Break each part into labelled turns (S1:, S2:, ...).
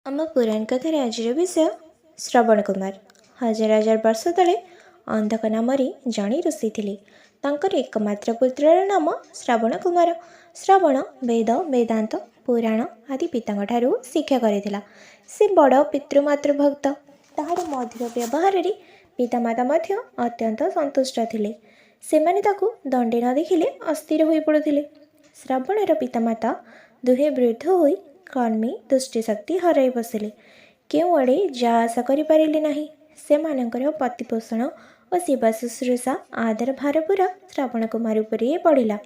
S1: ଆମ ପୁରାଣ କଥାରେ ଆଜିର ବିଷୟ ଶ୍ରବଣ କୁମାର। ହଜାର ହଜାର ବର୍ଷ ତଳେ ଅନ୍ଧକ ନାମରେ ଜଣେ ଋଷି ଥିଲେ। ତାଙ୍କର ଏକମାତ୍ର ପୁତ୍ରର ନାମ ଶ୍ରବଣ କୁମାର। ଶ୍ରବଣ ବେଦ, ବେଦାନ୍ତ, ପୁରାଣ ଆଦି ପିତାଙ୍କଠାରୁ ଶିକ୍ଷା କରିଥିଲା। ସେ ବଡ଼ ପିତୃମାତୃ ଭକ୍ତ। ତାହାର ମଧୁର ବ୍ୟବହାରରେ ପିତାମାତା ମଧ୍ୟ ଅତ୍ୟନ୍ତ ସନ୍ତୁଷ୍ଟ ଥିଲେ। ସେମାନେ ତାକୁ ଦଣ୍ଡେ ନ ଦେଖିଲେ ଅସ୍ଥିର ହୋଇପଡ଼ୁଥିଲେ। ଶ୍ରବଣର ପିତାମାତା ଦୁହେଁ ବୃଦ୍ଧ ହୋଇ କର୍ମୀ ଦୃଷ୍ଟିଶକ୍ତି ହରାଇ ବସିଲେ। କେଉଁଆଡ଼େ ଯା ଆଶା କରିପାରିଲେ ନାହିଁ। ସେମାନଙ୍କର ପ୍ରତିପୋଷଣ ଓ ସେବା ଶୁଶ୍ରୂଷା ଆଦର ଭାର ପୁରା ଶ୍ରବଣ କୁମାର ଉପରେ ପଡ଼ିଲା।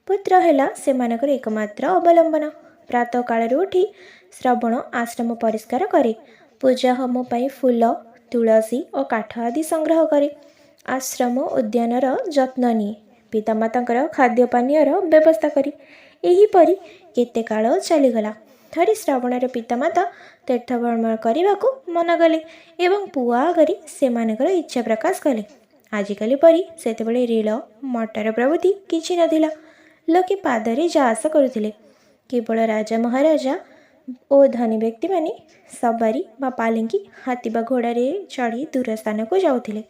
S1: ପୁତ୍ର ହେଲା ସେମାନଙ୍କର ଏକମାତ୍ର ଅବଲମ୍ବନ। ପ୍ରାତଃ କାଳରୁ ଉଠି ଶ୍ରବଣ ଆଶ୍ରମ ପରିଷ୍କାର କରେ। ପୂଜା ହୋମ ପାଇଁ ଫୁଲ, ତୁଳସୀ ଓ କାଠ ଆଦି ସଂଗ୍ରହ କରେ। ଆଶ୍ରମ ଉଦ୍ୟାନର ଯତ୍ନ ନିଏ। ପିତାମାତାଙ୍କର ଖାଦ୍ୟପାନୀୟର ବ୍ୟବସ୍ଥା କରେ। ଏହିପରି କେତେ କାଳ ଚାଲିଗଲା। ଥରେ ଶ୍ରବଣର ପିତାମାତା ତୀର୍ଥ ଭ୍ରମଣ କରିବାକୁ ମନ କଲେ ଏବଂ ପୁଅ ଆଗରେ ସେମାନଙ୍କର ଇଚ୍ଛା ପ୍ରକାଶ କଲେ। ଆଜିକାଲି ପରି ସେତେବେଳେ ରେଳ, ମଟର ପ୍ରଭୃତି କିଛି ନଥିଲା। ଲୋକେ ପାଦରେ ଯା ଆସ କରୁଥିଲେ। କେବଳ ରାଜା, ମହାରାଜା ଓ ଧନୀ ବ୍ୟକ୍ତିମାନେ ସବାରି ବା ପାଲିଙ୍କି, ହାତୀ ବା ଘୋଡ଼ାରେ ଚଢ଼ି ଦୂର ସ୍ଥାନକୁ ଯାଉଥିଲେ।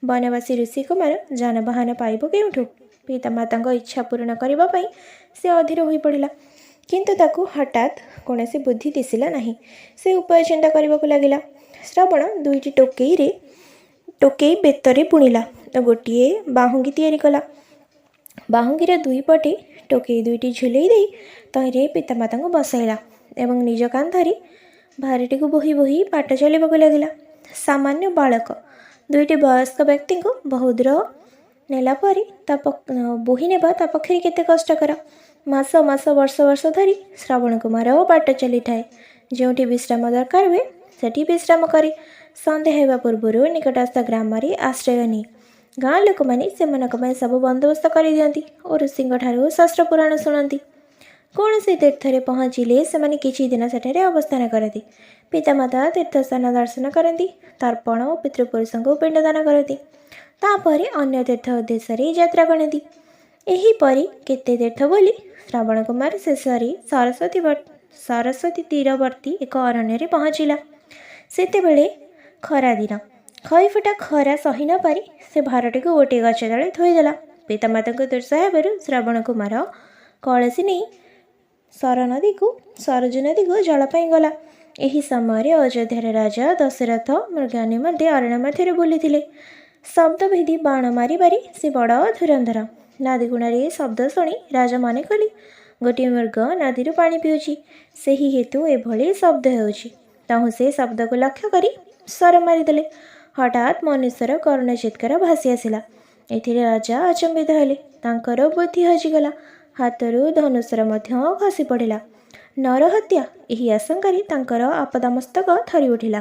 S1: ବନବାସୀ ଋଷିକୁମାର ଯାନବାହନ ପାଇବ କେଉଁଠୁ? ପିତାମାତାଙ୍କ ଇଚ୍ଛା ପୂରଣ କରିବା ପାଇଁ ସେ ଅଧୀର ହୋଇପଡ଼ିଲା। କିନ୍ତୁ ତାକୁ ହଠାତ୍ କୌଣସି ବୁଦ୍ଧି ଦିଶିଲା ନାହିଁ। ସେ ଉପାୟ ଚିନ୍ତା କରିବାକୁ ଲାଗିଲା। ଶ୍ରବଣ ଦୁଇଟି ଟୋକେଇ ବେତରେ ବୁଣିଲା ଓ ଗୋଟିଏ ବାହୁଙ୍ଗି ତିଆରି କଲା। ବାହୁଙ୍ଗିର ଦୁଇ ପଟେ ଟୋକେଇ ଦୁଇଟି ଝୁଲେଇ ଦେଇ ତହିଁରେ ପିତାମାତାଙ୍କୁ ବସାଇଲା ଏବଂ ନିଜ କାନ୍ଧରେ ଭାରଟିକୁ ବୋହି ବୋହି ବାଟ ଚାଲିବାକୁ ଲାଗିଲା। ସାମାନ୍ୟ ବାଳକ ଦୁଇଟି ବୟସ୍କ ବ୍ୟକ୍ତିଙ୍କୁ ବହୁ ଦୂର ନେଲା ପରେ ବୋହି ନେବା ତା ପକ୍ଷରେ କେତେ କଷ୍ଟକର। ମାସ ମାସ, ବର୍ଷ ବର୍ଷ ଧରି ଶ୍ରବଣ କୁମାର ବାଟ ଚାଲିଥାଏ। ଯେଉଁଠି ବିଶ୍ରାମ ଦରକାର ହୁଏ ସେଠି ବିଶ୍ରାମ କରେ। ସନ୍ଧ୍ୟା ହେବା ପୂର୍ବରୁ ନିକଟସ୍ଥ ଗ୍ରାମରେ ଆଶ୍ରୟ ନିଏ। ଗାଁ ଲୋକମାନେ ସେମାନଙ୍କ ପାଇଁ ସବୁ ବନ୍ଦୋବସ୍ତ କରିଦିଅନ୍ତି ଓ ଋଷିଙ୍କଠାରୁ ଶାସ୍ତ୍ର ପୁରାଣ ଶୁଣନ୍ତି। କୌଣସି ତୀର୍ଥରେ ପହଞ୍ଚିଲେ ସେମାନେ କିଛି ଦିନ ସେଠାରେ ଅବସ୍ଥାନ କରନ୍ତି। ପିତାମାତା ତୀର୍ଥସ୍ଥାନ ଦର୍ଶନ କରନ୍ତି। ତର୍ପଣ ଓ ପିତୃପୁରୁଷଙ୍କୁ ପିଣ୍ଡଦାନ କରନ୍ତି। ତାପରେ ଅନ୍ୟ ତୀର୍ଥ ଉଦ୍ଦେଶ୍ୟରେ ଯାତ୍ରା କରନ୍ତି। ଏହିପରି କେତେ ତୀର୍ଥ ବୋଲି ଶ୍ରବଣ କୁମାର ଶେଷରେ ସରସ୍ୱତୀ ତୀରବର୍ତ୍ତୀ ଏକ ଅରଣ୍ୟରେ ପହଞ୍ଚିଲା। ସେତେବେଳେ ଖରାଦିନ। ଖଇଫୁଟା ଖରା ସହି ନ ପାରି ସେ ଭାରଟିକୁ ଗୋଟିଏ ଗଛ ତଳେ ଥୋଇଦେଲା। ପିତାମାତାଙ୍କୁ ଦୁର୍ସହ ହେବାରୁ ଶ୍ରବଣ କୁମାର କଳସୀ ନେଇ ସରଜୁ ନଦୀକୁ ଜଳ ପାଇଁ ଗଲା। ଏହି ସମୟରେ ଅଯୋଧ୍ୟାର ରାଜା ଦଶରଥ ମୃଗ ନିମନ୍ତେ ଅରଣ୍ୟ ମଧ୍ୟରେ ବୁଲିଥିଲେ। ଶବ୍ଦଭେଦୀ ବାଣ ମାରିବାରେ ସେ ବଡ଼ ଧୁରନ୍ଧର। ନଦୀ କୂଳରେ ଶବ୍ଦ ଶୁଣି ରାଜା ମନେ କଲେ ଗୋଟିଏ ମୃଗ ନଦୀରୁ ପାଣି ପିଉଛି। ସେହି ହେତୁ ଏଭଳି ଶବ୍ଦ ହେଉଛି। ତହୁଁ ସେ ଶବ୍ଦକୁ ଲକ୍ଷ୍ୟ କରି ସ୍ୱର ମାରିଦେଲେ। ହଠାତ୍ ମନୁଷ୍ୟର କରୁଣ ଚିତ୍କାର ଭାସି ଆସିଲା। ଏଥିରେ ରାଜା ଆଚମ୍ବିତ ହେଲେ। ତାଙ୍କର ବୁଦ୍ଧି ହଜିଗଲା। ହାତରୁ ଧନୁଶର ମଧ୍ୟ ଖସି ପଡ଼ିଲା। ନରହତ୍ୟା ଏହି ଆଶଙ୍କାରେ ତାଙ୍କର ଆପଦାମସ୍ତକ ଥରି ଉଠିଲା।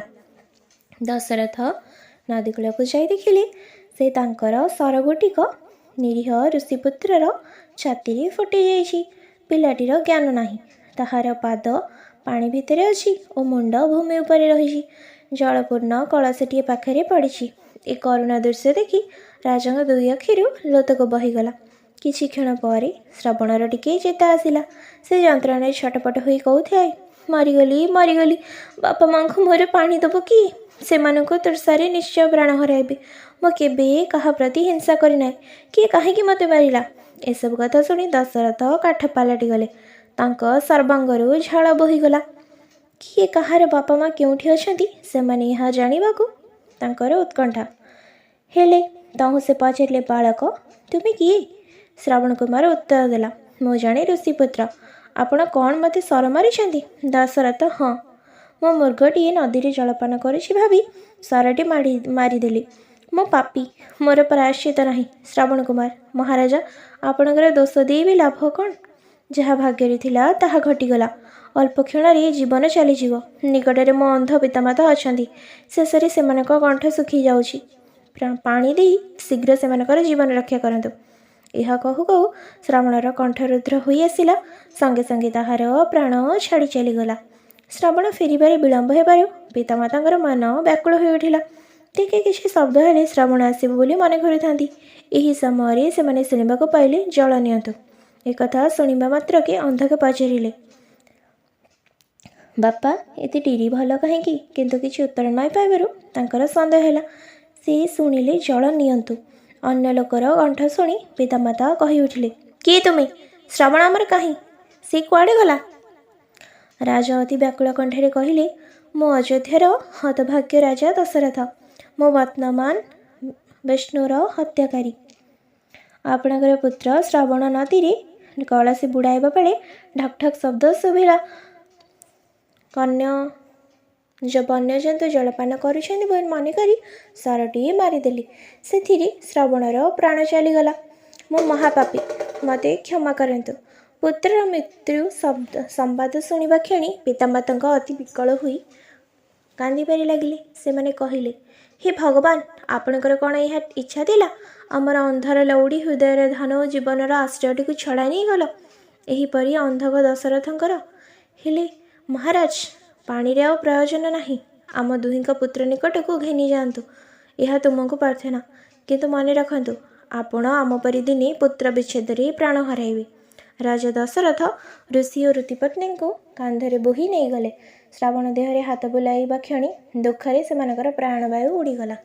S1: ଦଶରଥ ନଦୀକୂଳକୁ ଯାଇ ଦେଖିଲେ ସେ ତାଙ୍କର ସରଗୋଟିକ ନିରୀହ ଋଷିପୁତ୍ରର ଛାତିରେ ଫୁଟି ଯାଇଛି। ପିଲାଟିର ଜ୍ଞାନ ନାହିଁ। ତାହାର ପାଦ ପାଣି ଭିତରେ ଅଛି ଓ ମୁଣ୍ଡ ଭୂମି ଉପରେ ରହିଛି। ଜଳପୂର୍ଣ୍ଣ କଳସଟିଏ ପାଖରେ ପଡ଼ିଛି। ଏ କରୁଣ ଦୃଶ୍ୟ ଦେଖି ରାଜାଙ୍କ ଦୁଇ ଆଖିରୁ ଲୋତକ ବହିଗଲା। କିଛି କ୍ଷଣ ପରେ ଶ୍ରବଣର ଟିକିଏ ଚେତା ଆସିଲା। ସେ ଯନ୍ତ୍ରଣାରେ ଛଟପଟ ହୋଇ କହୁଥାଏ, ମରିଗଲି। ବାପା ମା'ଙ୍କୁ ମୋର ପାଣି ଦେବ କିଏ? ସେମାନଙ୍କୁ ତୃଷାରେ ନିଶ୍ଚୟ ପ୍ରାଣ ହରାଇବେ। ମୁଁ କେବେ କାହା ପ୍ରତି ହିଂସା କରିନାହିଁ। କିଏ କାହିଁକି ମୋତେ ମାରିଲା? ଏସବୁ କଥା ଶୁଣି ଦଶରଥ କାଠ ପାଲଟି ଗଲେ। ତାଙ୍କ ସର୍ବାଙ୍ଗରୁ ଝାଳ ବୋହିଗଲା। କିଏ କାହାର ବାପା ମା କେଉଁଠି ଅଛନ୍ତି ସେମାନେ ଏହା ଜାଣିବାକୁ ତାଙ୍କର ଉତ୍କଣ୍ଠା ହେଲେ। ତହୁଁ ସେ ପଚାରିଲେ, ବାଳକ ତୁମେ କିଏ? ଶ୍ରବଣ କୁମାର ଉତ୍ତର ଦେଲା, ମୁଁ ଜଣେ ଋଷିପୁତ୍ର। ଆପଣ କ'ଣ ମୋତେ ସର ମାରିଛନ୍ତି? ଦଶରଥ, ହଁ, ମୁଁ ମୃଗଟିଏ ନଦୀରେ ଜଳପାନ କରୁଛି ଭାବି ସରଟି ମାରିଦେଲି। ମୁଁ ପାପୀ, ମୋର ପ୍ରାୟଶ୍ଚିତ ନାହିଁ। ଶ୍ରବଣ କୁମାର, ମହାରାଜା ଆପଣଙ୍କର ଦୋଷ ଦେଇ ବି ଲାଭ କ'ଣ? ଯାହା ଭାଗ୍ୟରେ ଥିଲା ତାହା ଘଟିଗଲା। ଅଳ୍ପ କ୍ଷଣରେ ଜୀବନ ଚାଲିଯିବ। ନିକଟରେ ମୋ ଅନ୍ଧ ପିତାମାତା ଅଛନ୍ତି। ଶେଷରେ ସେମାନଙ୍କ କଣ୍ଠ ଶୁଖି ଯାଉଛି। ପାଣି ଦେଇ ଶୀଘ୍ର ସେମାନଙ୍କର ଜୀବନ ରକ୍ଷା କରନ୍ତୁ। ଏହା କହୁ କହୁ ଶ୍ରବଣର କଣ୍ଠ ରୁଦ୍ଧ ହୋଇ ଆସିଲା। ସଙ୍ଗେ ସଙ୍ଗେ ତାହାର ପ୍ରାଣ ଛାଡ଼ି ଚାଲିଗଲା। ଶ୍ରବଣ ଫେରିବାରେ ବିଳମ୍ବ ହେବାରୁ ପିତାମାତାଙ୍କର ମନ ବ୍ୟାକୁଳ ହୋଇ ଉଠିଲା। ଟିକେ କିଛି ଶବ୍ଦ ହେଲେ ଶ୍ରବଣ ଆସିବ ବୋଲି ମନେ କରୁଥାନ୍ତି। ଏହି ସମୟରେ ସେମାନେ ଶୁଣିବାକୁ ପାଇଲେ, ଜଳ ନିଅନ୍ତୁ। ଏକଥା ଶୁଣିବା ମାତ୍ରକେ ଅନ୍ଧକେ ପଚାରିଲେ, ବାପା ଏତେ ଡେରି ଭଲ କାହିଁକି? କିନ୍ତୁ କିଛି ଉତ୍ତର ନ ପାଇବାରୁ ତାଙ୍କର ସନ୍ଦେହ ହେଲା। ସେ ଶୁଣିଲେ ଜଳ ନିଅନ୍ତୁ। ଅନ୍ୟ ଲୋକର କଣ୍ଠ ଶୁଣି ପିତାମାତା କହି ଉଠିଲେ, କିଏ ତୁମେ? ଶ୍ରାବଣ ଆମର କାହିଁ? ସେ କୁଆଡ଼େ ଗଲା? ରାଜା ଅତି ବ୍ୟାକୁଳ କଣ୍ଠରେ କହିଲେ, ମୁଁ ଅଯୋଧ୍ୟାର ହତଭାଗ୍ୟ ରାଜା ଦଶରଥ। ମୁଁ ବର୍ତ୍ତମାନ ବିଷ୍ଣୁର ହତ୍ୟାକାରୀ। ଆପଣଙ୍କର ପୁତ୍ର ଶ୍ରାବଣ ନଦୀରେ କଳସୀ ବୁଡ଼ାଇବା ବେଳେ ଠକ୍ ଠକ୍ ଶବ୍ଦ ଶୁଭିଲା। ବନ୍ୟଜନ୍ତୁ ଜଳପାନ କରୁଛନ୍ତି ବୋଲି ମନେକରି ସରଟିଏ ମାରିଦେଲି। ସେଥିରେ ଶ୍ରାବଣର ପ୍ରାଣ ଚାଲିଗଲା। ମୁଁ ମହାପାପୀ, ମୋତେ କ୍ଷମା କରନ୍ତୁ। ପୁତ୍ରର ମୃତ୍ୟୁ ସମ୍ବାଦ ଶୁଣିବା କ୍ଷଣି ପିତାମାତାଙ୍କ ଅତି ବିକଳ ହୋଇ କାନ୍ଦିବାରେ ଲାଗିଲେ। ସେମାନେ କହିଲେ, ହେ ଭଗବାନ, ଆପଣଙ୍କର କ'ଣ ଏହା ଇଚ୍ଛା ଥିଲା? ଆମର ଅନ୍ଧର ଲଉଡ଼ି ହୃଦୟର ଧନ ଓ ଜୀବନର ଆଶ୍ରୟଟିକୁ ଛଡ଼ାଇ ନେଇଗଲ। ଏହିପରି ଅନ୍ଧକ ଦଶରଥଙ୍କର। ହେଲେ ମହାରାଜ, ପାଣିରେ ଆଉ ପ୍ରୟୋଜନ ନାହିଁ। ଆମ ଦୁହିଁଙ୍କ ପୁତ୍ର ନିକଟକୁ ଘେନି ଯାଆନ୍ତୁ। ଏହା ତୁମକୁ ପ୍ରାର୍ଥନା। କିନ୍ତୁ ମନେ ରଖନ୍ତୁ, ଆପଣ ଆମ ପରି ଦିନେ ପୁତ୍ର ବିଚ୍ଛେଦରେ ପ୍ରାଣ ହରାଇବେ। ରାଜା ଦଶରଥ ଋଷି ଓ ଋତୁପତ୍ନୀଙ୍କୁ କାନ୍ଧରେ ବୋହି ନେଇଗଲେ। ଶ୍ରାବଣ ଦେହରେ ହାତ ବୁଲାଇବା କ୍ଷଣି ଦୁଃଖରେ ସେମାନଙ୍କର ପ୍ରାଣବାୟୁ ଉଡ଼ିଗଲା।